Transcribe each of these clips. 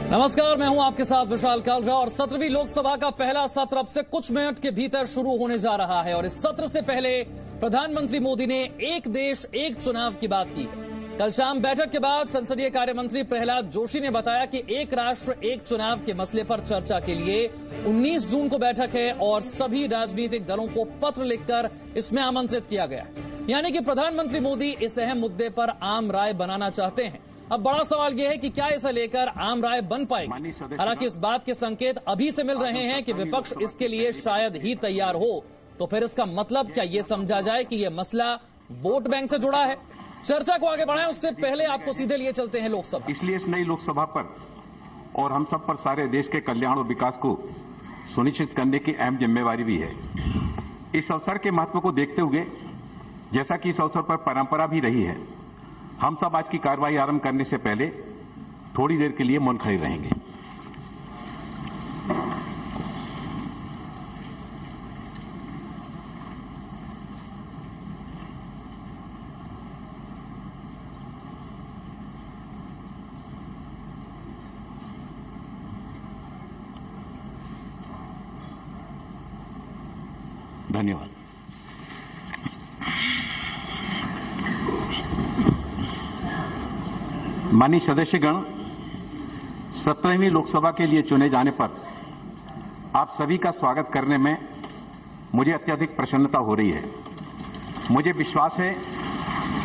नमस्कार, मैं हूं आपके साथ विशाल कालरा और 17वीं लोकसभा का पहला सत्र अब से कुछ मिनट के भीतर शुरू होने जा रहा है। और इस सत्र से पहले प्रधानमंत्री मोदी ने एक देश एक चुनाव की बात की। कल शाम बैठक के बाद संसदीय कार्य मंत्री प्रहलाद जोशी ने बताया कि एक राष्ट्र एक चुनाव के मसले पर चर्चा के लिए 19 जून को बैठक है और सभी राजनीतिक दलों को पत्र लिखकर इसमें आमंत्रित किया गया है। यानी कि प्रधानमंत्री मोदी इस अहम मुद्दे पर आम राय बनाना चाहते हैं। अब बड़ा सवाल यह है कि क्या इसे लेकर आम राय बन पाएगी। हालांकि इस बात के संकेत अभी से मिल रहे हैं कि विपक्ष इसके लिए शायद ही तैयार हो। तो फिर इसका मतलब क्या ये समझा जाए कि यह मसला वोट बैंक से जुड़ा है। चर्चा को आगे बढ़ाएं उससे पहले आपको सीधे लिए चलते हैं लोकसभा। इसलिए इस नई लोकसभा पर और हम सब पर सारे देश के कल्याण और विकास को सुनिश्चित करने की अहम जिम्मेवारी भी है। इस अवसर के महत्व को देखते हुए, जैसा कि इस अवसर पर परंपरा भी रही है, हम सब आज की कार्रवाई आरंभ करने से पहले थोड़ी देर के लिए मौन खड़े रहेंगे। धन्यवाद। माननीय सदस्यगण, 17वीं लोकसभा के लिए चुने जाने पर आप सभी का स्वागत करने में मुझे अत्यधिक प्रसन्नता हो रही है। मुझे विश्वास है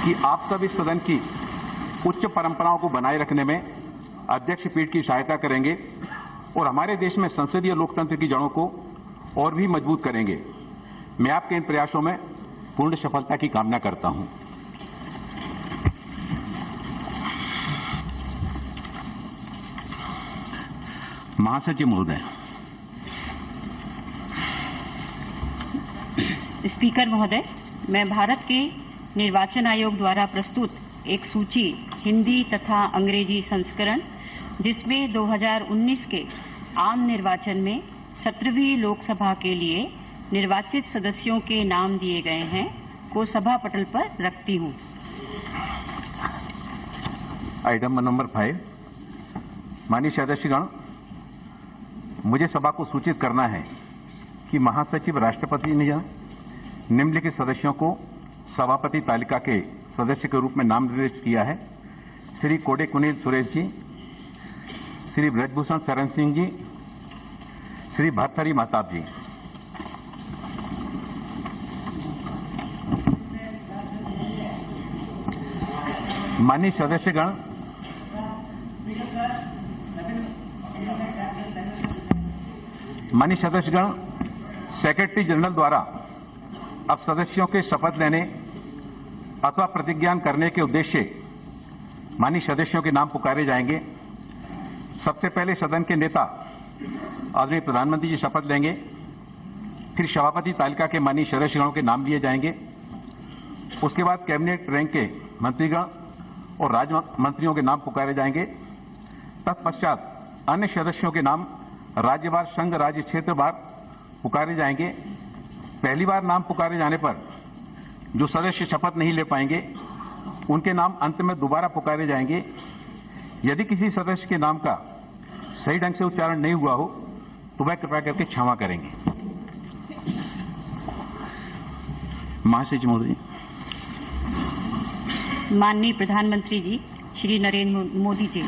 कि आप सब इस सदन की उच्च परंपराओं को बनाए रखने में अध्यक्ष पीठ की सहायता करेंगे और हमारे देश में संसदीय लोकतंत्र की जड़ों को और भी मजबूत करेंगे। मैं आपके इन प्रयासों में पूर्ण सफलता की कामना करता हूं। महासचिव महोदय। स्पीकर महोदय, मैं भारत के निर्वाचन आयोग द्वारा प्रस्तुत एक सूची हिंदी तथा अंग्रेजी संस्करण, जिसमें 2019 के आम निर्वाचन में 17वीं लोकसभा के लिए निर्वाचित सदस्यों के नाम दिए गए हैं, को सभा पटल पर रखती हूं। Item number 5। माननीय सदस्यगण, मुझे सभा को सूचित करना है कि महासचिव राष्ट्रपति ने निम्नलिखित सदस्यों को सभापति तालिका के सदस्य के रूप में नाम निर्देशित किया है। श्री कोडेकुनिल सुरेश जी, श्री ब्रजभूषण शरण सिंह जी, श्री भर्तहरि महताब जी। माननीय सदस्यगण, सेक्रेटरी जनरल द्वारा अब सदस्यों के शपथ लेने अथवा प्रतिज्ञान करने के उद्देश्य माननीय सदस्यों के नाम पुकारे जाएंगे। सबसे पहले सदन के नेता आदरणीय प्रधानमंत्री जी शपथ लेंगे, फिर सभापति तालिका के माननीय सदस्यगणों के नाम लिए जाएंगे। उसके बाद कैबिनेट रैंक के मंत्रीगण और राज्य मंत्रियों के नाम पुकारे जाएंगे। तत्पश्चात अन्य सदस्यों के नाम राज्यवार, संघ, राज्य, क्षेत्रवार पुकारे जाएंगे। पहली बार नाम पुकारे जाने पर जो सदस्य शपथ नहीं ले पाएंगे, उनके नाम अंत में दोबारा पुकारे जाएंगे। यदि किसी सदस्य के नाम का सही ढंग से उच्चारण नहीं हुआ हो तो वह कृपया करके क्षमा करेंगे। महासचिव महोदय। माननीय प्रधानमंत्री जी श्री नरेंद्र मोदी जी।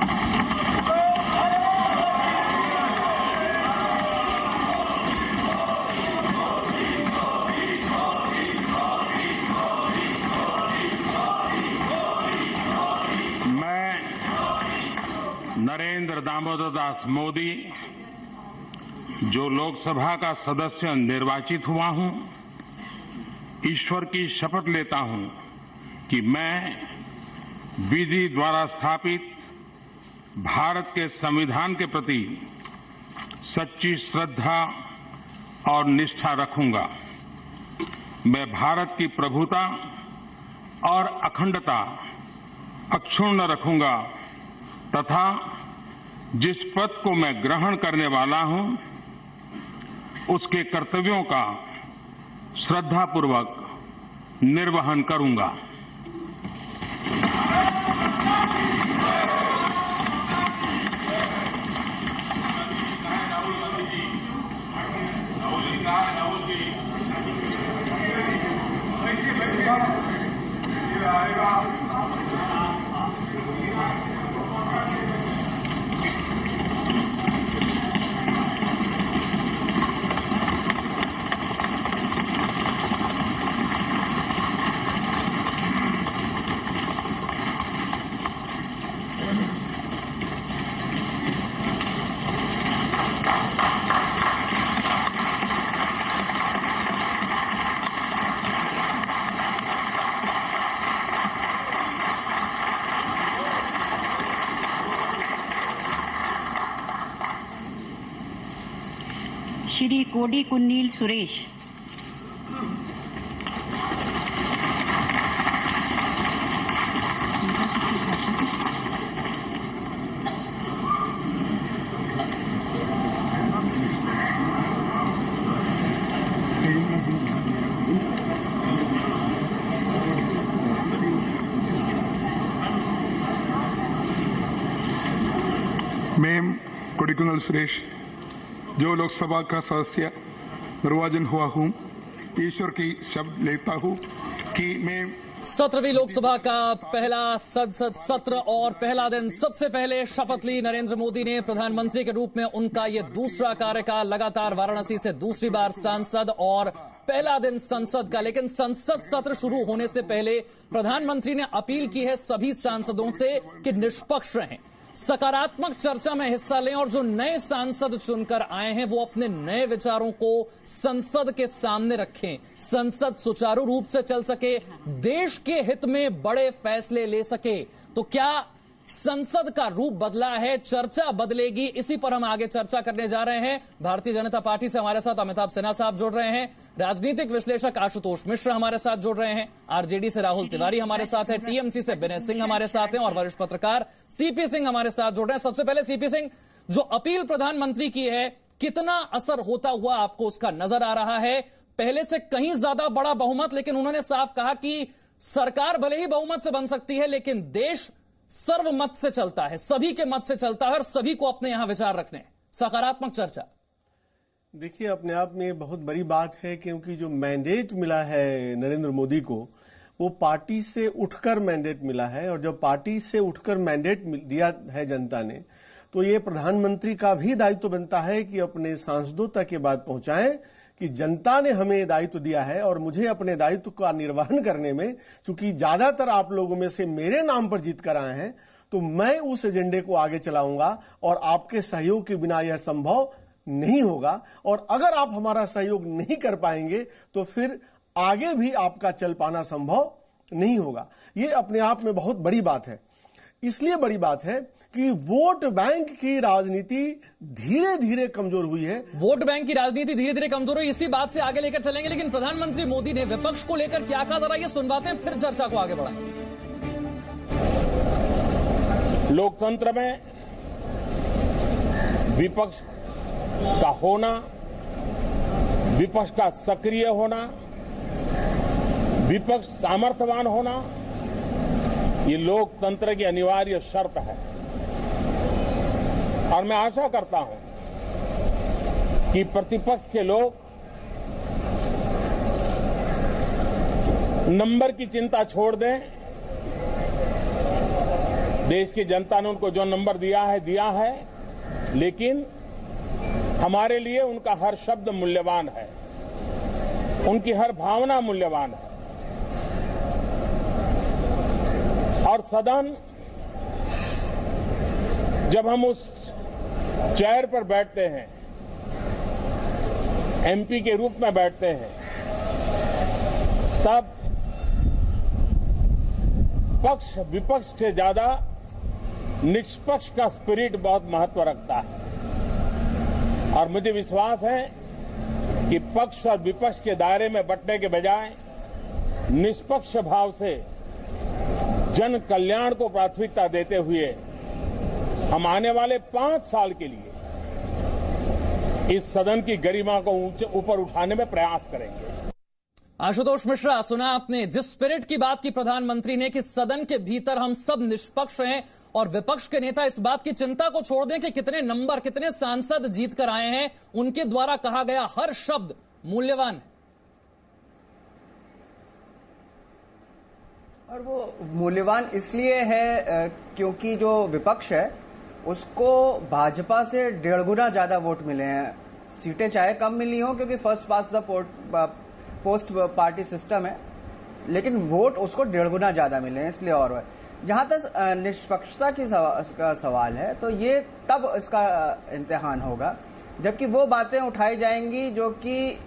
नरेंद्र दामोदर दास मोदी, जो लोकसभा का सदस्य निर्वाचित हुआ हूं, ईश्वर की शपथ लेता हूं कि मैं विधि द्वारा स्थापित भारत के संविधान के प्रति सच्ची श्रद्धा और निष्ठा रखूंगा। मैं भारत की प्रभुता और अखंडता अक्षुण्ण रखूंगा तथा जिस पद को मैं ग्रहण करने वाला हूं, उसके कर्तव्यों का श्रद्धापूर्वक निर्वहन करूंगा। श्री कोडी कुन्नील सुरेश। मैं कोडिकुन्नील सुरेश जो लोकसभा का सदस्य निर्वाचन हुआ हूं, ईश्वर की शब्द लेता हूं कि मैं 17वीं लोकसभा का पहला संसद सत्र और पहला दिन सबसे पहले शपथ ली नरेंद्र मोदी ने प्रधानमंत्री के रूप में। उनका यह दूसरा कार्यकाल, लगातार वाराणसी से दूसरी बार सांसद और पहला दिन संसद का। लेकिन संसद सत्र शुरू होने से पहले प्रधानमंत्री ने अपील की है सभी सांसदों से कि निष्पक्ष रहें, सकारात्मक चर्चा में हिस्सा लें और जो नए सांसद चुनकर आए हैं वो अपने नए विचारों को संसद के सामने रखें, संसद सुचारू रूप से चल सके, देश के हित में बड़े फैसले ले सके। तो क्या संसद का रूप बदला है, चर्चा बदलेगी? इसी पर हम आगे चर्चा करने जा रहे हैं। भारतीय जनता पार्टी से हमारे साथ अमिताभ सिन्हा साहब जुड़ रहे हैं, राजनीतिक विश्लेषक आशुतोष मिश्र हमारे साथ जुड़ रहे हैं, आरजेडी से राहुल तिवारी हमारे साथ है, टीएमसी से विनय सिंह हमारे साथ हैं और वरिष्ठ पत्रकार सीपी सिंह हमारे साथ जुड़ रहे हैं। सबसे पहले सीपी सिंह, जो अपील प्रधानमंत्री की है, कितना असर होता हुआ आपको उसका नजर आ रहा है? पहले से कहीं ज्यादा बड़ा बहुमत, लेकिन उन्होंने साफ कहा कि सरकार भले ही बहुमत से बन सकती है लेकिन देश सर्वमत से चलता है, सभी के मत से चलता है और सभी को अपने यहां विचार रखने हैं। सकारात्मक चर्चा देखिए, अपने आप में बहुत बड़ी बात है, क्योंकि जो मैंडेट मिला है नरेंद्र मोदी को वो पार्टी से उठकर मैंडेट मिला है, और जब पार्टी से उठकर मैंडेट दिया है जनता ने, तो ये प्रधानमंत्री का भी दायित्व बनता है कि अपने सांसदों तक ये बात पहुंचाएं कि जनता ने हमें दायित्व दिया है और मुझे अपने दायित्व का निर्वहन करने में, चूंकि ज्यादातर आप लोगों में से मेरे नाम पर जीत कर आए हैं, तो मैं उस एजेंडे को आगे चलाऊंगा और आपके सहयोग के बिना यह संभव नहीं होगा। और अगर आप हमारा सहयोग नहीं कर पाएंगे तो फिर आगे भी आपका चल पाना संभव नहीं होगा। ये अपने आप में बहुत बड़ी बात है। इसलिए बड़ी बात है कि वोट बैंक की राजनीति धीरे धीरे कमजोर हुई है। वोट बैंक की राजनीति धीरे धीरे कमजोर हुई, इसी बात से आगे लेकर चलेंगे। लेकिन प्रधानमंत्री मोदी ने विपक्ष को लेकर क्या कहा, जरा ये सुनवाते हैं, फिर चर्चा को आगे बढ़ाएं। लोकतंत्र में विपक्ष का होना, विपक्ष का सक्रिय होना, विपक्ष सामर्थ्यवान होना, ये लोकतंत्र की अनिवार्य शर्त है। और मैं आशा करता हूं कि प्रतिपक्ष के लोग नंबर की चिंता छोड़ दें। देश की जनता ने उनको जो नंबर दिया है, लेकिन हमारे लिए उनका हर शब्द मूल्यवान है, उनकी हर भावना मूल्यवान है। और सदन, जब हम उस चेयर पर बैठते हैं, एमपी के रूप में बैठते हैं, तब पक्ष विपक्ष से ज्यादा निष्पक्ष का स्पिरिट बहुत महत्व रखता है। और मुझे विश्वास है कि पक्ष और विपक्ष के दायरे में बंटने के बजाय निष्पक्ष भाव से जन कल्याण को प्राथमिकता देते हुए हम आने वाले 5 साल के लिए इस सदन की गरिमा को ऊपर उठाने में प्रयास करेंगे। आशुतोष मिश्रा, सुना आपने जिस स्पिरिट की बात की प्रधानमंत्री ने कि सदन के भीतर हम सब निष्पक्ष हैं और विपक्ष के नेता इस बात की चिंता को छोड़ दें कि कितने नंबर, कितने सांसद जीत कर आए हैं, उनके द्वारा कहा गया हर शब्द मूल्यवान है। और वो मूल्यवान इसलिए है क्योंकि जो विपक्ष है उसको भाजपा से 1.5 गुना ज्यादा वोट मिले हैं। सीटें चाहे कम मिली हो क्योंकि first pass the post party system है, लेकिन वोट उसको 1.5 गुना ज्यादा मिले हैं, इसलिए। और जहां तक निष्पक्षता का सवाल है, तो ये तब इसका इम्तिहान होगा जबकि वो बातें उठाई जाएंगी जो कि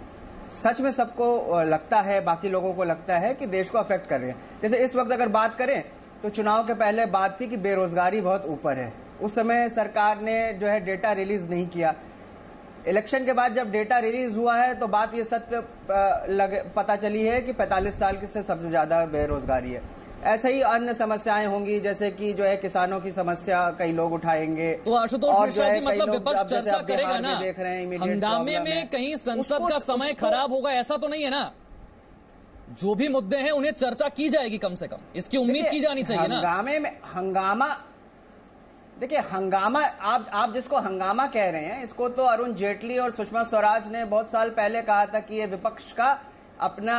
सच में सबको लगता है, बाकी लोगों को लगता है कि देश को अफेक्ट कर रहे हैं। जैसे इस वक्त अगर बात करें तो चुनाव के पहले बात थी कि बेरोजगारी बहुत ऊपर है। उस समय सरकार ने जो है डेटा रिलीज नहीं किया, इलेक्शन के बाद जब डेटा रिलीज हुआ है तो बात ये सत्य पता चली है कि 45 साल से सबसे ज्यादा बेरोजगारी है। ऐसे ही अन्य समस्याएं होंगी, जैसे कि जो है किसानों की समस्या कई लोग उठाएंगे। तो आशुतोष मिश्रा जी, मतलब विपक्ष चर्चा करेगा ना, देख रहे हैं हंगामे में कहीं संसद का समय खराब होगा ऐसा तो नहीं है ना? जो भी मुद्दे हैं उन्हें चर्चा की जाएगी, कम से कम इसकी उम्मीद की जानी चाहिए ना। हंगामे में हंगामा, देखिए हंगामा, आप जिसको हंगामा कह रहे हैं, इसको तो अरुण जेटली और सुषमा स्वराज ने बहुत साल पहले कहा था कि ये विपक्ष का अपना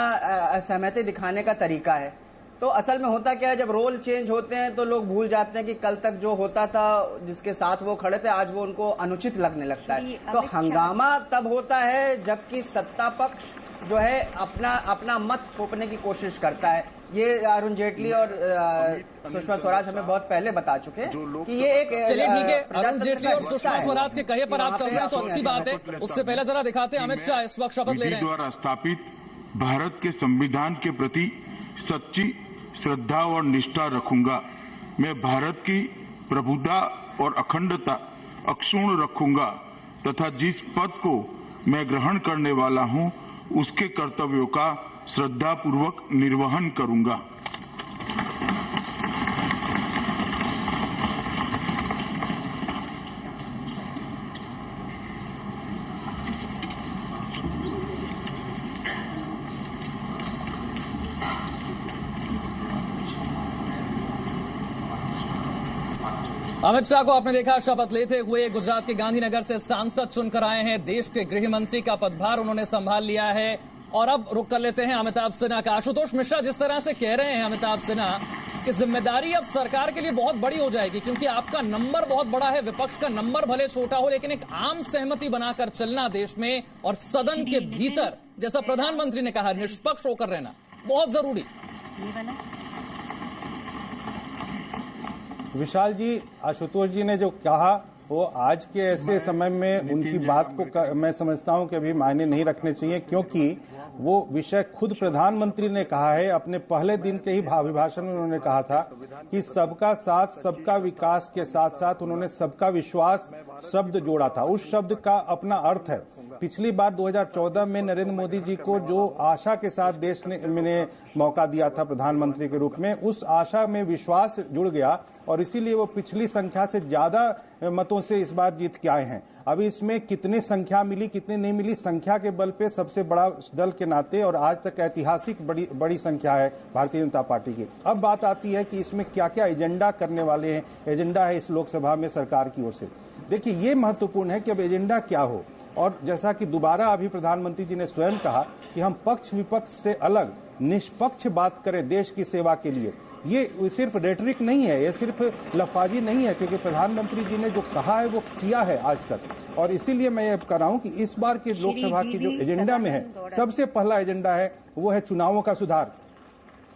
असहमति दिखाने का तरीका है। तो असल में होता क्या है, जब रोल चेंज होते हैं तो लोग भूल जाते हैं कि कल तक जो होता था, जिसके साथ वो खड़े थे, आज वो उनको अनुचित लगने लगता है। तो हंगामा तब होता है जबकि सत्ता पक्ष जो है अपना मत थोपने की कोशिश करता है। ये अरुण जेटली और सुषमा स्वराज हमें बहुत पहले बता चुके हैं कि ये एक, चलिए ठीक है, अरुण जेटली और सुषमा स्वराज के कहे पर आप चल रहे हैं तो अच्छी बात है। उससे पहले जरा दिखाते हैं अमित शाह इस वक्त शपथ ले रहे हैं। द्वारा स्थापित भारत के संविधान के प्रति सच्ची श्रद्धा और निष्ठा रखूंगा। मैं भारत की प्रभुता और अखंडता अक्षुण्ण रखूंगा तथा जिस पद को मैं ग्रहण करने वाला हूं उसके कर्तव्यों का श्रद्धापूर्वक निर्वहन करूंगा। अमित शाह को आपने देखा शपथ लेते हुए। गुजरात के गांधीनगर से सांसद चुनकर आए हैं। देश के गृह मंत्री का पदभार उन्होंने संभाल लिया है। और अब रुक कर लेते हैं अमिताभ सिन्हा का। आशुतोष मिश्रा जिस तरह से कह रहे हैं अमिताभ सिन्हा कि जिम्मेदारी अब सरकार के लिए बहुत बड़ी हो जाएगी, क्योंकि आपका नंबर बहुत बड़ा है, विपक्ष का नंबर भले छोटा हो, लेकिन एक आम सहमति बनाकर चलना देश में और सदन के भीतर, जैसा प्रधानमंत्री ने कहा, निष्पक्ष होकर रहना बहुत जरूरी। विशाल जी, आशुतोष जी ने जो कहा वो आज के ऐसे समय में उनकी बात को मैं समझता हूं कि अभी मायने नहीं रखने चाहिए, क्योंकि वो विषय खुद प्रधानमंत्री ने कहा है। अपने पहले दिन के ही अभिभाषण में उन्होंने कहा था कि सबका साथ सबका विकास के साथ साथ उन्होंने सबका विश्वास शब्द जोड़ा था। उस शब्द का अपना अर्थ है। पिछली बार 2014 में नरेंद्र मोदी जी को जो आशा के साथ देश ने मौका दिया था प्रधानमंत्री के रूप में, उस आशा में विश्वास जुड़ गया और इसीलिए वो पिछली संख्या से ज्यादा मतों से इस बार जीत के आए हैं। अभी इसमें कितने संख्या मिली कितने नहीं मिली, संख्या के बल पे सबसे बड़ा दल के नाते और आज तक ऐतिहासिक बड़ी संख्या है भारतीय जनता पार्टी की। अब बात आती है कि इसमें क्या क्या एजेंडा करने वाले हैं, एजेंडा है इस लोकसभा में सरकार की ओर से। देखिए ये महत्वपूर्ण है कि अब एजेंडा क्या हो, और जैसा कि दोबारा अभी प्रधानमंत्री जी ने स्वयं कहा कि हम पक्ष विपक्ष से अलग निष्पक्ष बात करें देश की सेवा के लिए। ये सिर्फ रेटरिक नहीं है, ये सिर्फ लफाजी नहीं है, क्योंकि प्रधानमंत्री जी ने जो कहा है वो किया है आज तक। और इसीलिए मैं ये कह रहा हूं कि इस बार के लोकसभा की जो एजेंडा में है, सबसे पहला एजेंडा है वो है चुनावों का सुधार,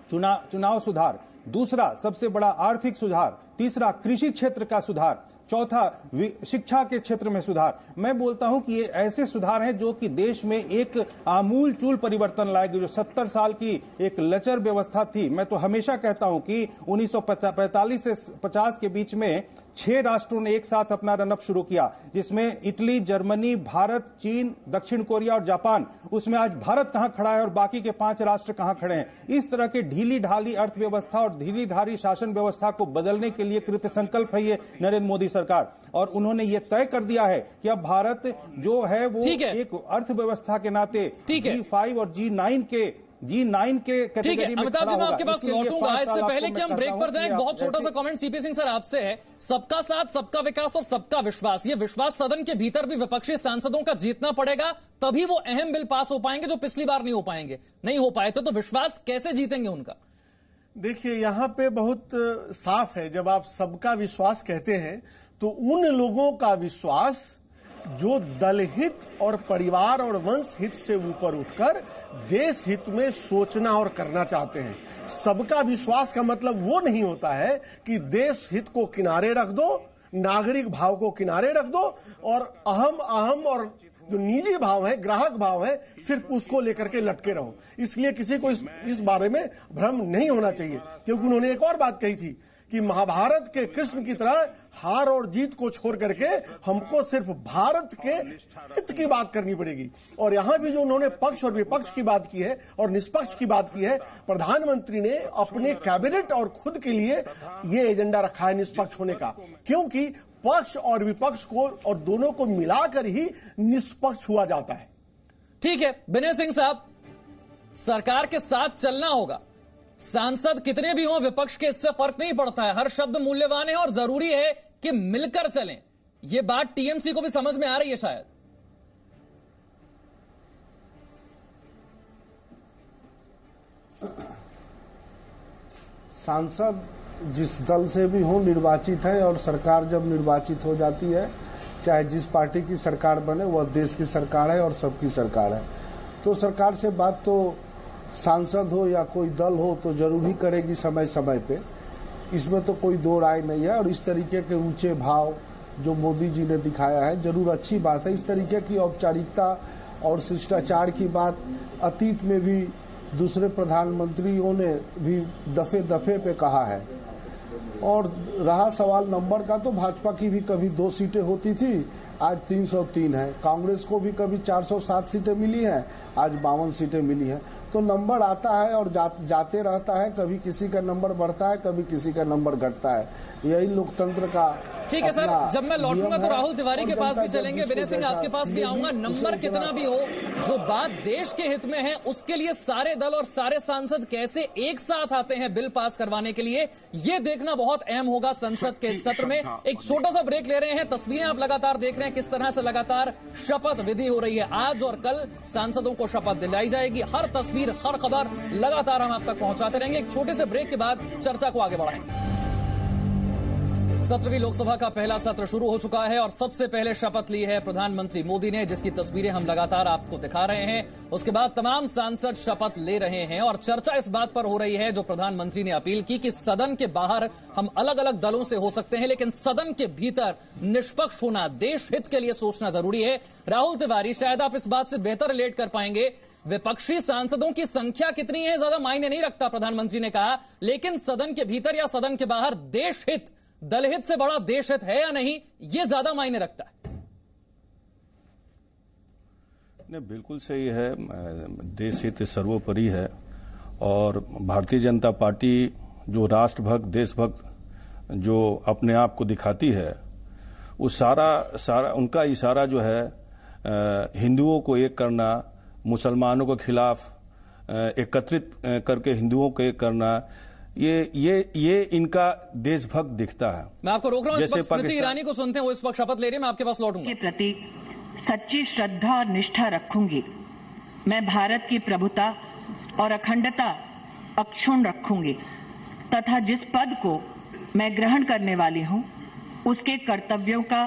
चुनाव सुधार। दूसरा सबसे बड़ा आर्थिक सुधार। तीसरा कृषि क्षेत्र का सुधार। चौथा शिक्षा के क्षेत्र में सुधार। मैं बोलता हूं कि ये ऐसे सुधार हैं जो कि देश में एक आमूल चूल परिवर्तन लाएगी। जो 70 साल की एक लचर व्यवस्था थी, मैं तो हमेशा कहता हूं कि 1945 से 50 के बीच में 6 राष्ट्रों ने एक साथ अपना रनअप शुरू किया, जिसमें इटली, जर्मनी, भारत, चीन, दक्षिण कोरिया और जापान। उसमें आज भारत कहां खड़ा है और बाकी के 5 राष्ट्र कहां खड़े हैं। इस तरह के ढीली ढाली अर्थव्यवस्था और ढीली धारी शासन व्यवस्था को बदलने के लिए कृत संकल्प है ये नरेंद्र मोदी सरकार। और उन्होंने ये तय कर दिया है कि अब भारत जो है वो एक अर्थव्यवस्था के नाते G5 और G9 के कैटेगरी में अमिताभ जी, मैं आपके पास लौटूंगा। इससे पहले कि हम ब्रेक पर जाएं, बहुत छोटा सा कमेंट सीपी सिंह सर आपसे है। सबका साथ सबका विकास और सबका विश्वास, ये विश्वास सदन के भीतर भी विपक्षी सांसदों का जीतना पड़ेगा, तभी वो अहम बिल पास हो पाएंगे जो पिछली बार नहीं हो पाएंगे। नहीं हो पाए तो विश्वास कैसे जीतेंगे उनका? देखिए यहां पे बहुत साफ है, जब आप सबका विश्वास कहते हैं तो उन लोगों का विश्वास जो दल हित और परिवार और वंश हित से ऊपर उठकर देश हित में सोचना और करना चाहते हैं। सबका विश्वास का मतलब वो नहीं होता है कि देश हित को किनारे रख दो, नागरिक भाव को किनारे रख दो और अहम और जो निजी भाव है, ग्राहक भाव है, सिर्फ उसको लेकर के लटके रहो। इसलिए किसी को इस बारे में भ्रम नहीं होना चाहिए, क्योंकि उन्होंने एक और बात कही थी कि महाभारत के कृष्ण की तरह हार और जीत को छोड़ करके हमको सिर्फ भारत के हित की बात करनी पड़ेगी। और यहां भी जो उन्होंने पक्ष और विपक्ष की बात की है और निष्पक्ष की बात की है, प्रधानमंत्री ने अपने कैबिनेट और खुद के लिए यह एजेंडा रखा है निष्पक्ष होने का, क्योंकि पक्ष और विपक्ष को और दोनों को मिलाकर ही निष्पक्ष हुआ जाता है। ठीक है विनय सिंह साहब, सरकार के साथ चलना होगा, सांसद कितने भी हों विपक्ष के, इससे फर्क नहीं पड़ता है, हर शब्द मूल्यवान है और जरूरी है कि मिलकर चलें। यह बात टीएमसी को भी समझ में आ रही है शायद। सांसद जिस दल से भी हो निर्वाचित है, और सरकार जब निर्वाचित हो जाती है, चाहे जिस पार्टी की सरकार बने, वह देश की सरकार है और सबकी सरकार है। तो सरकार से बात तो सांसद हो या कोई दल हो तो जरूर ही करेगी समय समय पे, इसमें तो कोई दो राय नहीं है। और इस तरीके के ऊंचे भाव जो मोदी जी ने दिखाया है जरूर अच्छी बात है। इस तरीके की औपचारिकता और शिष्टाचार की बात अतीत में भी दूसरे प्रधानमंत्रियों ने भी दफे दफे पे कहा है। और रहा सवाल नंबर का, तो भाजपा की भी कभी 2 सीटें होती थी, आज 303 है। कांग्रेस को भी कभी 407 सीटें मिली हैं, आज 52 सीटें मिली हैं। तो नंबर आता है और जाते रहता है, कभी किसी का नंबर बढ़ता है, कभी किसी का नंबर घटता है। यही लोकतंत्र का। ठीक है सर, जब मैं लौटूंगा तो राहुल तिवारी के पास भी चलेंगे, विनय सिंह आपके पास भी आऊंगा। नंबर कितना भी हो, जो बात देश के हित में है उसके लिए सारे दल और सारे सांसद कैसे एक साथ आते हैं बिल पास करवाने के लिए, यह देखना बहुत अहम होगा संसद के सत्र में। एक छोटा सा ब्रेक ले रहे हैं। तस्वीरें आप लगातार देख रहे हैं किस तरह से लगातार शपथ विधि हो रही है। आज और कल सांसदों को शपथ दिलाई जाएगी। हर तस्वीर, हर खबर लगातार हम आप तक पहुंचाते रहेंगे। एक छोटे से ब्रेक के बाद चर्चा को आगे बढ़ाएंगे। 17वीं लोकसभा का पहला सत्र शुरू हो चुका है और सबसे पहले शपथ ली है प्रधानमंत्री मोदी ने, जिसकी तस्वीरें हम लगातार आपको दिखा रहे हैं। उसके बाद तमाम सांसद शपथ ले रहे हैं और चर्चा इस बात पर हो रही है, जो प्रधानमंत्री ने अपील की कि सदन के बाहर हम अलग अलग दलों से हो सकते हैं, लेकिन सदन के भीतर निष्पक्ष होना, देश हित के लिए सोचना जरूरी है। राहुल तिवारी, शायद आप इस बात से बेहतर रिलेट कर पाएंगे। विपक्षी सांसदों की संख्या कितनी है ज्यादा मायने नहीं रखता, प्रधानमंत्री ने कहा, लेकिन सदन के भीतर या सदन के बाहर देश हित, दलहित से बड़ा देश हित है या नहीं, यह ज्यादा मायने रखता है। नहीं, बिल्कुल सही है। देश हित सर्वोपरि है और भारतीय जनता पार्टी जो राष्ट्रभक्त, देशभक्त जो अपने आप को दिखाती है, वो सारा उनका इशारा जो है हिंदुओं को एक करना, मुसलमानों के खिलाफ एकत्रित करके हिंदुओं को एक करना, ये इनका देशभक्त दिखता है। मैं आपको रोक रहा हूं, इस वक्त स्मृति ईरानी को सुनते हैं, वो इस वक्त शपथ ले रहे हैं। मैं आपके पास लौटूंगा। के प्रति सच्ची श्रद्धा और निष्ठा रखूंगी। मैं भारत की प्रभुता और अखंडता अक्षुण्ण रखूंगी तथा जिस पद को मैं ग्रहण करने वाली हूं उसके कर्तव्यों का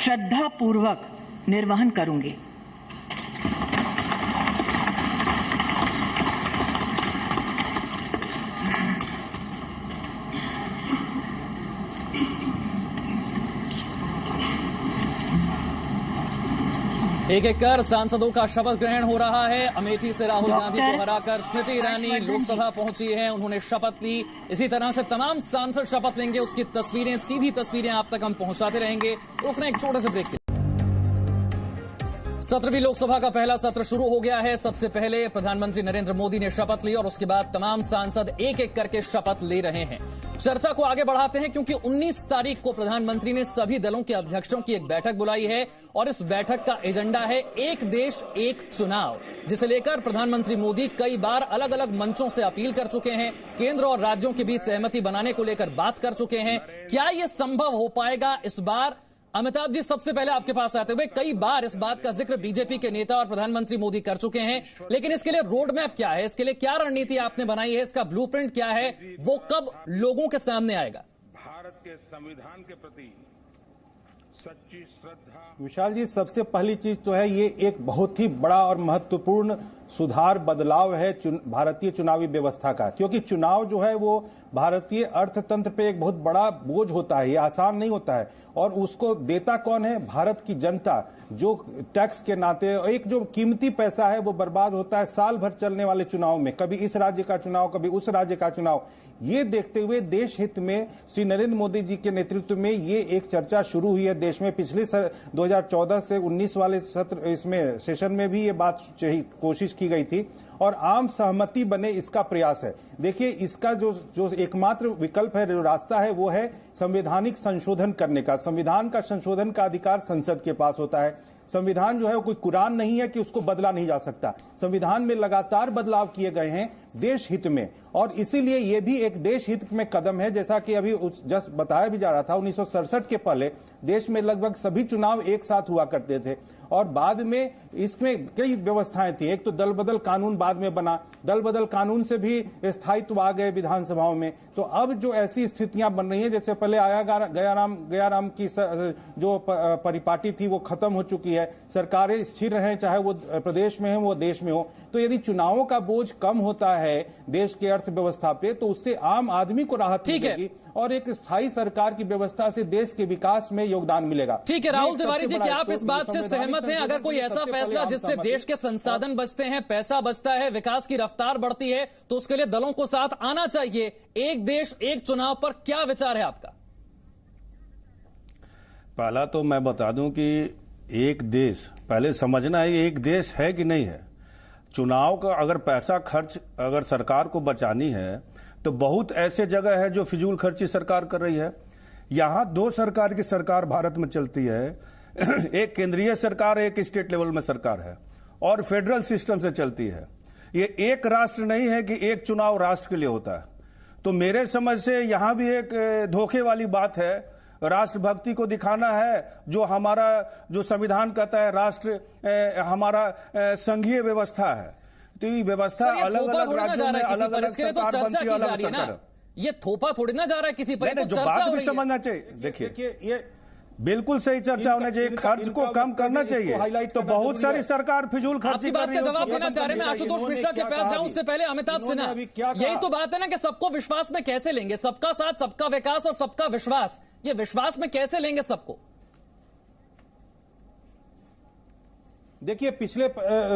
श्रद्धा पूर्वक निर्वहन करूंगी। एक एक कर सांसदों का शपथ ग्रहण हो रहा है। अमेठी से राहुल गांधी को हराकर स्मृति ईरानी लोकसभा पहुंची है, उन्होंने शपथ ली। इसी तरह से तमाम सांसद शपथ लेंगे, उसकी तस्वीरें, सीधी तस्वीरें आप तक हम पहुंचाते रहेंगे। रुकना एक छोटे से ब्रेक के। 17वीं लोकसभा का पहला सत्र शुरू हो गया है। सबसे पहले प्रधानमंत्री नरेंद्र मोदी ने शपथ ली और उसके बाद तमाम सांसद एक एक करके शपथ ले रहे हैं। चर्चा को आगे बढ़ाते हैं क्योंकि 19 तारीख को प्रधानमंत्री ने सभी दलों के अध्यक्षों की एक बैठक बुलाई है और इस बैठक का एजेंडा है एक देश एक चुनाव, जिसे लेकर प्रधानमंत्री मोदी कई बार अलग अलग मंचों से अपील कर चुके हैं। केंद्र और राज्यों के बीच सहमति बनाने को लेकर बात कर चुके हैं। क्या यह संभव हो पाएगा इस बार? अमिताभ जी, सबसे पहले आपके पास आते हुए, कई बार इस बात का जिक्र बीजेपी के नेता और प्रधानमंत्री मोदी कर चुके हैं, लेकिन इसके लिए रोड मैप क्या है, इसके लिए क्या रणनीति आपने बनाई है, इसका ब्लूप्रिंट क्या है, वो कब लोगों के सामने आएगा? भारत के संविधान के प्रति सच्ची श्रद्धा। विशाल जी, सबसे पहली चीज तो है ये एक बहुत ही बड़ा और महत्वपूर्ण सुधार बदलाव है भारतीय चुनावी व्यवस्था का, क्योंकि चुनाव जो है वो भारतीय अर्थतंत्र पे एक बहुत बड़ा बोझ होता है, ये आसान नहीं होता है। और उसको देता कौन है? भारत की जनता, जो टैक्स के नाते एक जो कीमती पैसा है वो बर्बाद होता है साल भर चलने वाले चुनाव में, कभी इस राज्य का चुनाव, कभी उस राज्य का चुनाव। ये देखते हुए देश हित में श्री नरेंद्र मोदी जी के नेतृत्व में ये एक चर्चा शुरू हुई है देश में। पिछले 2014 से 19 वाले सत्र इसमें सेशन में भी ये बात कोशिश की गई थी और आम सहमति बने इसका प्रयास है। देखिए, इसका जो एकमात्र विकल्प है, जो रास्ता है, वो है संवैधानिक संशोधन करने का। संविधान का संशोधन का अधिकार संसद के पास होता है। संविधान जो है वो कोई कुरान नहीं है कि उसको बदला नहीं जा सकता। संविधान में लगातार बदलाव किए गए हैं देश हित में, और इसीलिए ये भी एक देश हित में कदम है। जैसा कि अभी जस्ट बताया भी जा रहा था, 1967 के पहले देश में लगभग सभी चुनाव एक साथ हुआ करते थे और बाद में इसमें कई व्यवस्थाएं थी। एक तो दल बदल कानून बाद में बना, दल बदल कानून से भी स्थायित्व आ गए विधानसभाओं में। तो अब जो ऐसी स्थितियां बन रही हैं, जैसे पहले आया गयाराम की जो परिपाटी थी वो खत्म हो चुकी है, सरकारें स्थिर रहें, चाहे वो प्रदेश में हो वो देश में हो। तो यदि चुनावों का बोझ कम होता है देश के अर्थव्यवस्था पे, तो उससे आम आदमी को राहत मिलेगी और एक स्थायी सरकार की व्यवस्था से देश के विकास में योगदान मिलेगा। ठीक है राहुल तिवारी जी, क्या आप इस बात से सहमत हैं? अगर कोई ऐसा फैसला जिससे देश के संसाधन बचते हैं, पैसा बचता है, विकास की रफ्तार बढ़ती है, तो उसके लिए दलों को साथ आना चाहिए। एक देश एक चुनाव पर क्या विचार है आपका? पहला तो मैं बता दूं कि एक देश, पहले समझना है एक देश है कि नहीं है। चुनाव का अगर पैसा खर्च अगर सरकार को बचानी है तो बहुत ऐसे जगह है जो फिजूल खर्ची सरकार कर रही है। यहां दो सरकार की सरकार भारत में चलती है, एक केंद्रीय सरकार, एक स्टेट लेवल में सरकार है और फेडरल सिस्टम से चलती है। ये एक राष्ट्र नहीं है कि एक चुनाव राष्ट्र के लिए होता है। तो मेरे समझ से यहां भी एक धोखे वाली बात है। राष्ट्रभक्ति को दिखाना है, जो संविधान कहता है राष्ट्र हमारा संघीय व्यवस्था है, तो ये व्यवस्था अलग अलग राज्यों में अलग अलग सरकार बनती है, अलग सरकार। ये थोपा थोड़ी ना जा रहा है किसी पर, जो बात भी समझना चाहिए। देखिए, ये बिल्कुल सही चर्चा होना चाहिए, खर्च को कम करना चाहिए। तो बहुत सारी सरकार फिजूल खर्ची कर रही है। आपकी बात का जवाब देना चाह रहे हैं। मैं आशुतोष मिश्रा के पास जाऊं उससे पहले अमिताभ सिन्हा, यही तो बात है ना कि सबको विश्वास में कैसे लेंगे? सबका साथ, सबका विकास और सबका विश्वास, ये विश्वास में कैसे लेंगे सबको? देखिए, पिछले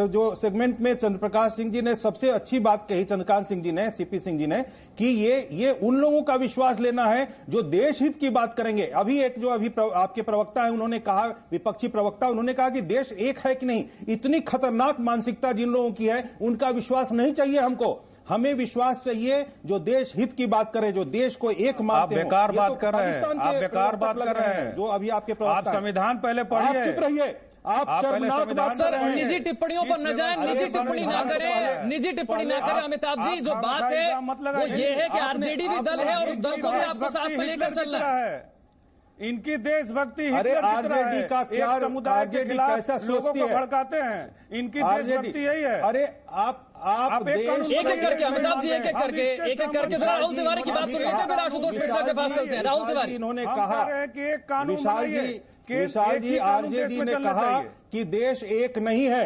जो सेगमेंट में चंद्रप्रकाश सिंह जी ने सबसे अच्छी बात कही, चंद्रकांत सिंह जी ने, सीपी सिंह जी ने, कि ये उन लोगों का विश्वास लेना है जो देश हित की बात करेंगे। अभी आपके प्रवक्ता है, उन्होंने कहा, विपक्षी प्रवक्ता, उन्होंने कहा कि देश एक है कि नहीं। इतनी खतरनाक मानसिकता जिन लोगों की है उनका विश्वास नहीं चाहिए हमको। हमें विश्वास चाहिए जो देश हित की बात करे, जो देश को एक मानते हैं। आप बेकार बात कर रहे हैं, आप बेकार बात कर रहे हैं। जो अभी आपके प्रवक्ता, आप संविधान पहले पढ़िए। आप चुप रहिए, आप शर्मनाक बात कर रहे हैं। निजी टिप्पणियों पर न जाए, निजी टिप्पणी ना करें, निजी टिप्पणी ना करें। अमिताभ जी, जो बात है वो ये है कि आरजेडी भी दल है और उस दल को भी आपको साथ में लेकर चलना है। इनकी देशभक्ति, अरे आरजेडी का क्या, समुदाय के खिलाफ लोगों को भड़काते हैं, इनकी देशभक्ति यही है। अरे आप एक एक करके अमिताभ जी, एक एक करके राहुल तिवारी की बात सुन लेते हैं, फिर आशुतोष मिश्रा के पास चलते हैं। राहुल तिवारी, इन्होंने कहा कि एक कानून, विशाल जी, आरजेडी ने कहा कि देश एक नहीं है,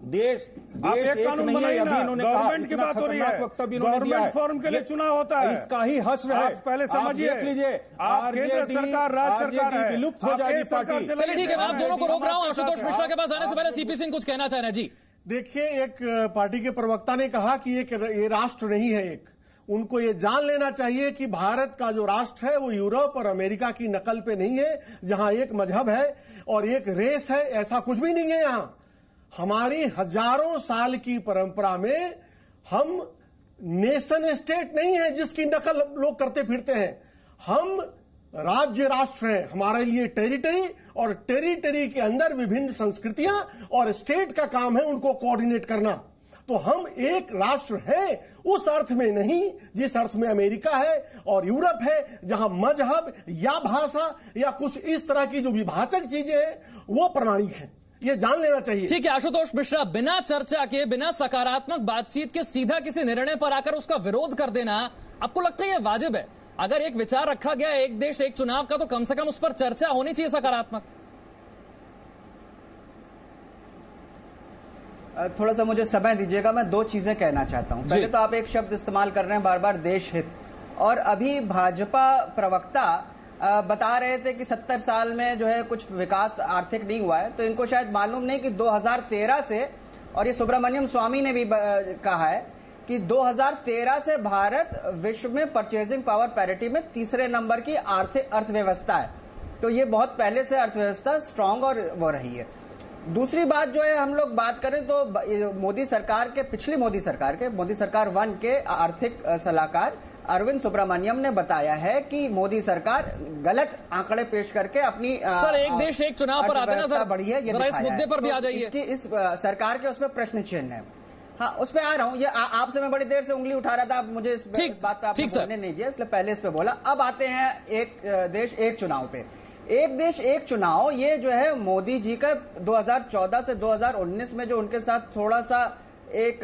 देश एक नहीं है। अभी इन्होंने कहा, की बात हो रही है, वक्तव्य इन्होंने दिया है, फॉर्म के लिए चुनाव होता है, इसका ही हश्र है। पहले समझिए, देख लीजिए, केंद्र सरकार, राज्य सरकार है, विलुप्त हो जाएगी पार्टी। चलिए ठीक है, मैं आप दोनों को रोक रहा हूं। आशुतोष मिश्रा के पास आने से पहले सीपी सिंह कुछ कहना चाह रहे हैं। जी देखिए, एक पार्टी के प्रवक्ता ने कहा कि ये राष्ट्र नहीं है एक। उनको ये जान लेना चाहिए कि भारत का जो राष्ट्र है वो यूरोप और अमेरिका की नकल पे नहीं है, जहां एक मजहब है और एक रेस है। ऐसा कुछ भी नहीं है। यहां हमारी हजारों साल की परंपरा में हम नेशन स्टेट नहीं है जिसकी नकल लोग करते फिरते हैं। हम राज्य राष्ट्र हैं। हमारे लिए टेरिटरी और टेरिटरी के अंदर विभिन्न संस्कृतियां और स्टेट का काम है उनको कोऑर्डिनेट करना। तो हम एक राष्ट्र हैं उस अर्थ में नहीं जिस अर्थ में अमेरिका है और यूरोप है, जहां मजहब या भाषा या कुछ इस तरह की जो विभाजक चीजें हैं वो प्रमाणिक हैं। ये जान लेना चाहिए। ठीक है आशुतोष मिश्रा, बिना चर्चा के, बिना सकारात्मक बातचीत के सीधा किसी निर्णय पर आकर उसका विरोध कर देना, आपको लगता है ये वाजिब है? अगर एक विचार रखा गया एक देश एक चुनाव का, तो कम से कम उस पर चर्चा होनी चाहिए सकारात्मक। थोड़ा सा मुझे समय दीजिएगा, मैं दो चीजें कहना चाहता हूं। पहले तो आप एक शब्द इस्तेमाल कर रहे हैं बार बार, देश हित, और अभी भाजपा प्रवक्ता बता रहे थे कि 70 साल में जो है कुछ विकास आर्थिक नहीं हुआ है, तो इनको शायद मालूम नहीं कि 2013 से, और ये सुब्रमण्यम स्वामी ने भी कहा है कि 2013 से भारत विश्व में परचेजिंग पावर पैरिटी में तीसरे नंबर की आर्थिक अर्थव्यवस्था है। तो ये बहुत पहले से अर्थव्यवस्था स्ट्रांग और वो रही है। दूसरी बात जो है, हम लोग बात करें तो मोदी सरकार के, पिछली मोदी सरकार 1 के आर्थिक सलाहकार अरविंद सुब्रमण्यम ने बताया है कि मोदी सरकार गलत आंकड़े पेश करके अपनी सर एक देश एक चुनाव पर आते ना बढ़ी है, जरा इस मुद्दे पर भी आ जाइए। इस सरकार के उसमें प्रश्न चिन्ह है। हाँ, उस पे आ रहा हूँ। ये आपसे मैं बड़ी देर से उंगली उठा रहा था, आप मुझे इस बात पे आपने बोलने नहीं दिया, इसलिए पहले इस पे बोला। अब आते हैं एक देश एक चुनाव पे। एक देश एक चुनाव, ये जो है मोदी जी का 2014 से 2019 में जो उनके साथ थोड़ा सा एक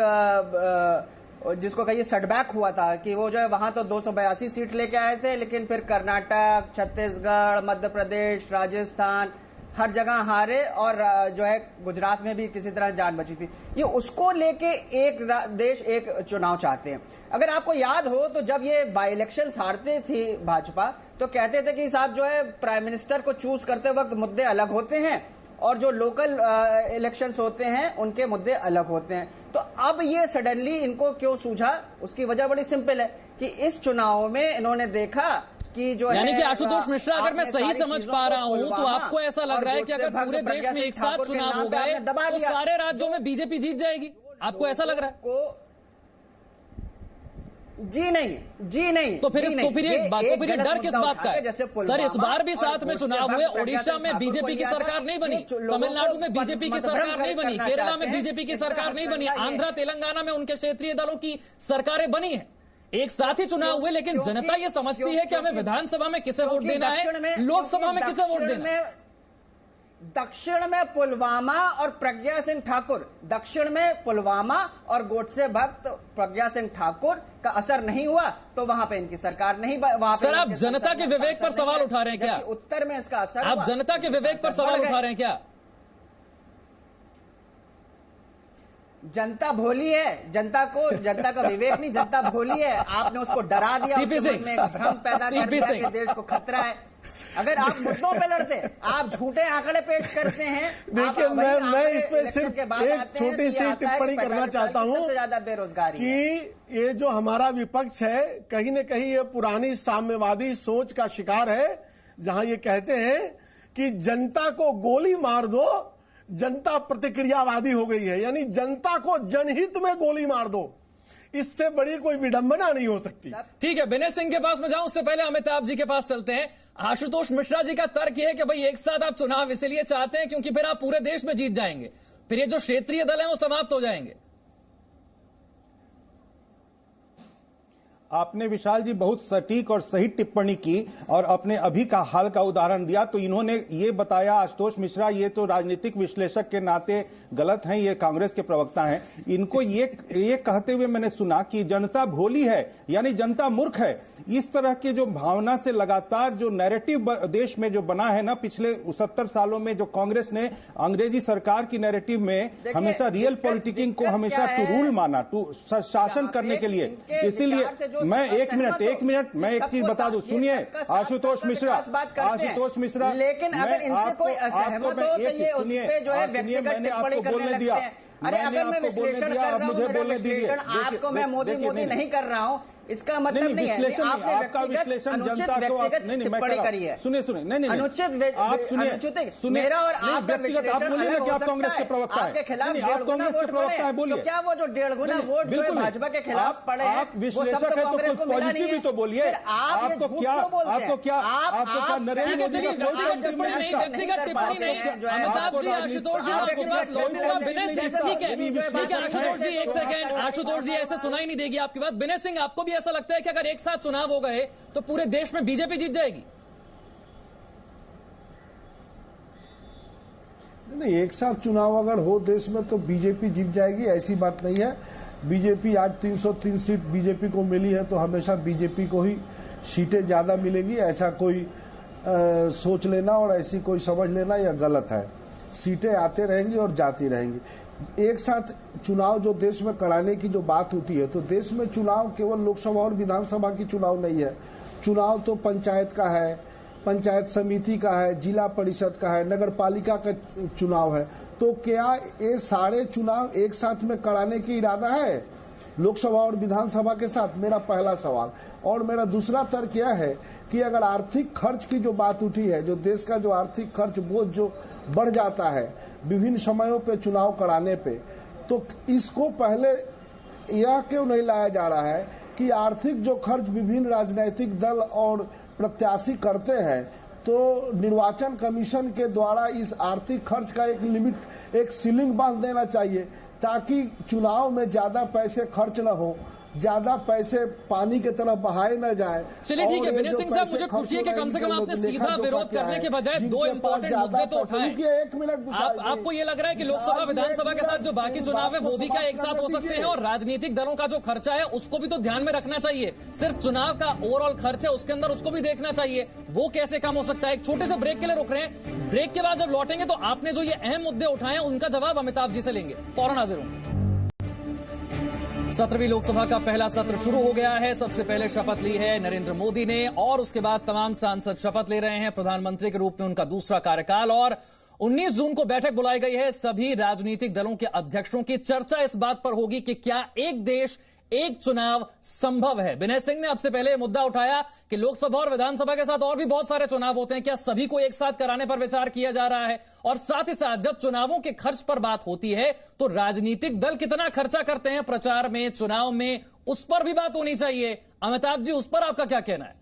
जिसको कहिए सेटबैक हुआ था कि वो जो है वहां तो 282 सीट लेके आए थे, लेकिन फिर कर्नाटक, छत्तीसगढ़, मध्य प्रदेश, राजस्थान हर जगह हारे, और जो है गुजरात में भी किसी तरह जान बची थी। ये उसको लेके एक देश एक चुनाव चाहते हैं। अगर आपको याद हो तो जब ये बाई इलेक्शंस हारते थी भाजपा, तो कहते थे कि साहब जो है प्राइम मिनिस्टर को चूज करते वक्त मुद्दे अलग होते हैं और जो लोकल इलेक्शंस होते हैं उनके मुद्दे अलग होते हैं। तो अब ये सडनली इनको क्यों सूझा, उसकी वजह बड़ी सिंपल है कि इस चुनाव में इन्होंने देखा कि जो यानी कि आशुतोष मिश्रा, अगर मैं सही समझ पा रहा हूं तो आपको ऐसा लग रहा है कि अगर पूरे देश में एक साथ चुनाव हो गए तो सारे राज्यों में बीजेपी जीत जाएगी, आपको ऐसा लग रहा है? जी नहीं। तो फिर ये डर किस बात का है? सर इस बार भी साथ में चुनाव हुए, ओडिशा में बीजेपी की सरकार नहीं बनी, तमिलनाडु में बीजेपी की सरकार नहीं बनी, केरला में बीजेपी की सरकार नहीं बनी, आंध्र तेलंगाना में उनके क्षेत्रीय दलों की सरकारें बनी हैं। एक साथ ही चुनाव हुए, लेकिन जनता ये समझती है कि हमें विधानसभा में किसे वोट देना है, लोकसभा में किसे वोट देना है। दक्षिण में पुलवामा और प्रज्ञा सिंह ठाकुर, दक्षिण में पुलवामा और गोडसे भक्त प्रज्ञा सिंह ठाकुर का असर नहीं हुआ, तो वहां पे इनकी सरकार नहीं। वहां सर आप जनता के विवेक पर सवाल उठा रहे हैं क्या? उत्तर में इसका असर, आप जनता के विवेक पर सवाल उठा रहे हैं क्या? जनता भोली है, जनता का विवेक नहीं, जनता भोली है। आपने उसको डरा दिया, उसके मन में एक भ्रम पैदा कर दिया कि देश को खतरा है। अगर आप मुद्दों पे लड़ते, आप झूठे आंकड़े पेश करते हैं। देखिए मैं इस पे सिर्फ एक छोटी सी टिप्पणी करना चाहता हूं ज्यादा बेरोजगारी कि ये जो हमारा विपक्ष है कहीं न कहीं ये पुरानी साम्यवादी सोच का शिकार है, जहां ये कहते हैं कि जनता को गोली मार दो, जनता प्रतिक्रियावादी हो गई है, यानी जनता को जनहित में गोली मार दो। इससे बड़ी कोई विडंबना नहीं हो सकती। ठीक है, विनय सिंह के पास में जाऊं, उससे पहले अमिताभ जी के पास चलते हैं। आशुतोष मिश्रा जी का तर्क यह है कि भाई एक साथ आप चुनाव इसलिए चाहते हैं क्योंकि फिर आप पूरे देश में जीत जाएंगे, फिर ये जो क्षेत्रीय दल है वो समाप्त हो जाएंगे। आपने विशाल जी बहुत सटीक और सही टिप्पणी की और अपने अभी का हाल का उदाहरण दिया। तो इन्होंने ये बताया, आशुतोष मिश्रा ये तो राजनीतिक विश्लेषक के नाते गलत हैं, ये कांग्रेस के प्रवक्ता हैं, इनको ये कहते हुए मैंने सुना कि जनता भोली है, यानी जनता मूर्ख है। इस तरह के जो भावना से लगातार जो नैरेटिव देश में जो बना है ना पिछले 70 सालों में, जो कांग्रेस ने अंग्रेजी सरकार की नैरेटिव में हमेशा रियल पॉलिटिकिंग को हमेशा टू रूल माना, टू शासन करने के लिए। इसीलिए मैं एक मिनट मैं एक चीज बता दूं, सुनिए आशुतोष मिश्रा, लेकिन अगर इनसे कोई असहमत हो तो ये उस पे जो है व्यक्तिगत टिप्पणी करने लगते हैं। अरे अगर मैं विश्लेषण कर रहा हूं, मेरा विश्लेषण आपको मैं मोदी नहीं कर रहा हूं, इसका मतलब नहीं है कि आपने आपका विश्लेषण जनता को टिप्पणी करी है। सुनिए नहीं अनुचित मेरा और आपका विश्लेषण अलग हो सकता है। आपके खिलाफ 1.5 गुना वोट पड़े, तो क्या वो जो 1.5 गुना वोट जो है भाजपा के खिलाफ पड़े हैं, वो सब तो कांग्रेस को मिला नहीं है। तो बोलिए आपको क्या व्यक्तिगत टिप्पणी नहीं। अमिताभ जी, आशुतोष जी आपके पास लौटूंगा। विनय सिंह, ठीक है आशुतोष जी एक सेकेंड, आशुतोष जी ऐसे सुनाई नहीं देगी आपकी बात। विनय सिंह, आपको भी ऐसा लगता है कि अगर एक साथ चुनाव हो गए तो पूरे देश में बीजेपी जीत जाएगी? नहीं, एक साथ चुनाव अगर हो देश में तो बीजेपी जीत जाएगी, ऐसी बात नहीं है। बीजेपी आज 303 सीट बीजेपी को मिली है, तो हमेशा बीजेपी को ही सीटें ज्यादा मिलेंगी ऐसा कोई सोच लेना और ऐसी कोई समझ लेना यह गलत है। सीटें आते रहेंगी और जाती रहेंगी। एक साथ चुनाव जो देश में कराने की जो बात उठी है, तो देश में चुनाव केवल लोकसभा और विधानसभा की चुनाव नहीं है। चुनाव तो पंचायत का है, पंचायत समिति का है, जिला परिषद का है, नगर पालिका का चुनाव है। तो क्या ये सारे चुनाव एक साथ में कराने की इरादा है लोकसभा और विधानसभा के साथ? मेरा पहला सवाल। और मेरा दूसरा तर्क यह है कि अगर आर्थिक खर्च की जो बात उठी है, जो देश का जो आर्थिक खर्च बोझ जो बढ़ जाता है विभिन्न समयों पे चुनाव कराने पे, तो इसको पहले यह क्यों नहीं लाया जा रहा है कि आर्थिक जो खर्च विभिन्न राजनीतिक दल और प्रत्याशी करते हैं, तो निर्वाचन कमीशन के द्वारा इस आर्थिक खर्च का एक लिमिट, एक सीलिंग बांध देना चाहिए, ताकि चुनाव में ज्यादा पैसे खर्च न हो, ज्यादा पैसे पानी की तरफ बहाए न जाए। चलिए ठीक है विनय सिंह साहब, मुझे खुशी है कि कम से कम आपने सीधा विरोध करने के बजाय दो इंपॉर्टेंट मुद्दे तो उठाए। एक मिनट, आपको ये लग रहा है कि लोकसभा विधानसभा के साथ जो बाकी चुनाव है वो भी क्या एक साथ हो सकते हैं, और राजनीतिक दलों का जो खर्चा है उसको भी तो ध्यान में रखना चाहिए। सिर्फ चुनाव का ओवरऑल खर्च है उसके अंदर उसको भी देखना चाहिए, वो कैसे कम हो सकता है। एक छोटे से ब्रेक के लिए रुक रहे हैं, ब्रेक के बाद जब लौटेंगे तो आपने जो ये अहम मुद्दे उठाए हैं उनका जवाब अमिताभ जी से लेंगे। फौरन हाजिर हूं। 17वीं लोकसभा का पहला सत्र शुरू हो गया है। सबसे पहले शपथ ली है नरेंद्र मोदी ने और उसके बाद तमाम सांसद शपथ ले रहे हैं। प्रधानमंत्री के रूप में उनका दूसरा कार्यकाल, और 19 जून को बैठक बुलाई गई है। सभी राजनीतिक दलों के अध्यक्षों की चर्चा इस बात पर होगी कि क्या एक देश एक चुनाव संभव है। विनय सिंह ने आपसे पहले मुद्दा उठाया कि लोकसभा और विधानसभा के साथ और भी बहुत सारे चुनाव होते हैं, क्या सभी को एक साथ कराने पर विचार किया जा रहा है। और साथ ही साथ जब चुनावों के खर्च पर बात होती है तो राजनीतिक दल कितना खर्चा करते हैं प्रचार में, चुनाव में, उस पर भी बात होनी चाहिए। अमिताभ जी, उस पर आपका क्या कहना है?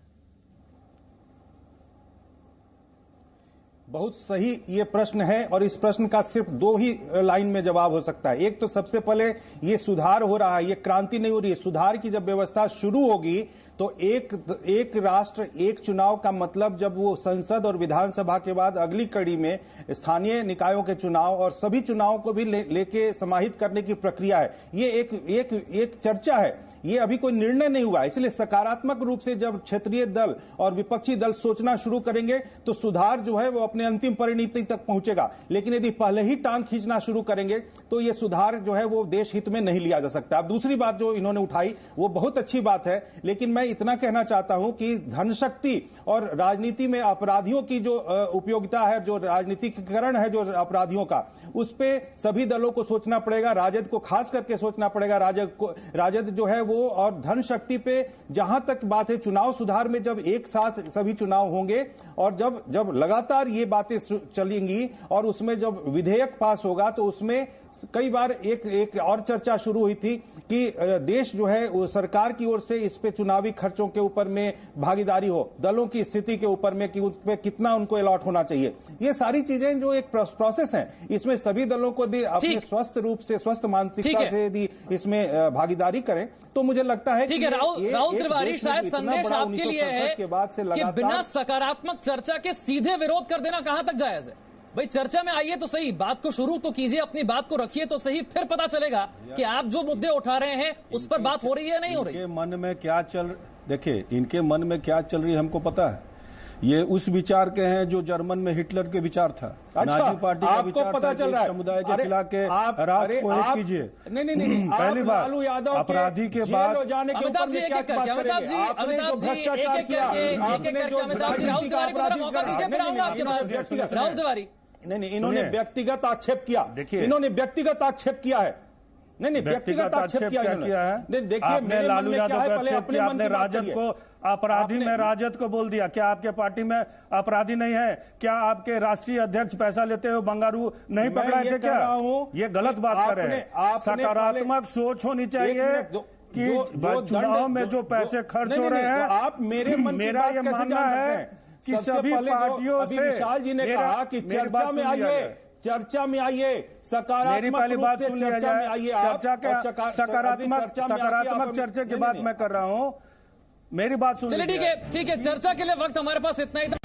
बहुत सही ये प्रश्न है, और इस प्रश्न का सिर्फ दो ही लाइन में जवाब हो सकता है। एक तो सबसे पहले ये सुधार हो रहा है, ये क्रांति नहीं हो रही है। सुधार की जब व्यवस्था शुरू होगी तो एक राष्ट्र एक चुनाव का मतलब जब वो संसद और विधानसभा के बाद अगली कड़ी में स्थानीय निकायों के चुनाव और सभी चुनावों को भी लेके समाहित करने की प्रक्रिया है। ये एक चर्चा है, ये अभी कोई निर्णय नहीं हुआ है। इसलिए सकारात्मक रूप से जब क्षेत्रीय दल और विपक्षी दल सोचना शुरू करेंगे तो सुधार जो है वो अपने अंतिम परिणति तक पहुंचेगा। लेकिन यदि पहले ही टांग खींचना शुरू करेंगे तो ये सुधार जो है वो देश हित में नहीं लिया जा सकता। अब दूसरी बात जो इन्होंने उठाई वो बहुत अच्छी बात है, लेकिन मैं इतना कहना चाहता हूं कि धनशक्ति और राजनीति में अपराधियों की जो उपयोगिता है, जो राजनीतिकरण है जो अपराधियों का, उस पे सभी दलों को सोचना पड़ेगा। राजद को खास करके सोचना पड़ेगा। राजद जो है वो, और धनशक्ति पे जहां तक बात है, चुनाव सुधार में जब एक साथ सभी चुनाव होंगे और जब लगातार ये बातें चलेंगी और उसमें जब विधेयक पास होगा तो उसमें कई बार एक और चर्चा शुरू हुई थी कि देश जो है वो सरकार की ओर से इस पे चुनावी खर्चों के ऊपर में भागीदारी हो, दलों की स्थिति के ऊपर में कि उस पे कितना उनको अलॉट होना चाहिए। ये सारी चीजें जो एक प्रोसेस है, इसमें सभी दलों को भी अपने स्वस्थ रूप से, स्वस्थ मानसिकता से यदि इसमें भागीदारी करें तो मुझे लगता है कि राहुल तिवारी, शायद संदेश आपके लिए है कि बिना सकारात्मक चर्चा के सीधे विरोध कर देना कहां तक जायज है। भाई चर्चा में आइए तो सही, बात को शुरू तो कीजिए, अपनी बात को रखिए तो सही, फिर पता चलेगा कि आप जो मुद्दे उठा रहे हैं उस पर बात हो रही है नहीं हो रही। इनके मन में क्या देखिए, इनके मन में क्या चल रही है हमको पता है। ये उस विचार के हैं जो जर्मन में हिटलर के विचार था। अच्छा, नाजी पार्टी का विचार पता चल रहा है समुदाय के खिलाफ के राष्ट्र को एक कीजिए। नहीं, पहली बात अपराधी के बाद अमिताभ जी एक-एक करके, अमिताभ जी एक-एक करके राहुल तिवारी को जरा मौका दीजिए, फिर आऊंगा आपके पास। राहुल तिवारी, नहीं, इन्होंने व्यक्तिगत आक्षेप किया। देखिए, इन्होंने व्यक्तिगत आक्षेप किया है। नहीं, व्यक्तिगत आक्षेप किया है। देखिए, लालू यादव आपने राजद को अपराधी में राजद को बोल दिया। क्या आपके पार्टी में अपराधी नहीं है? क्या आपके राष्ट्रीय अध्यक्ष पैसा लेते हुए बंगारू नहीं पकड़ा थे? क्या ये गलत बात कर रहे हैं? सकारात्मक सोच होनी चाहिए कि चुनाव में जो पैसे खर्च हो रहे हैं, आप मेरा ये मानना है कि सभी पार्टियों से, विशाल जी ने कहा कि चर्चा में आइए, चर्चा में आइए, सकारात्मक पहली बात सुन लिया चर्चा में आइए। चर्चा का सकारात्मक चर्चा की बात मैं कर रहा हूं, मेरी बात सुन। चलिए ठीक है, चर्चा के लिए वक्त हमारे पास इतना ही था।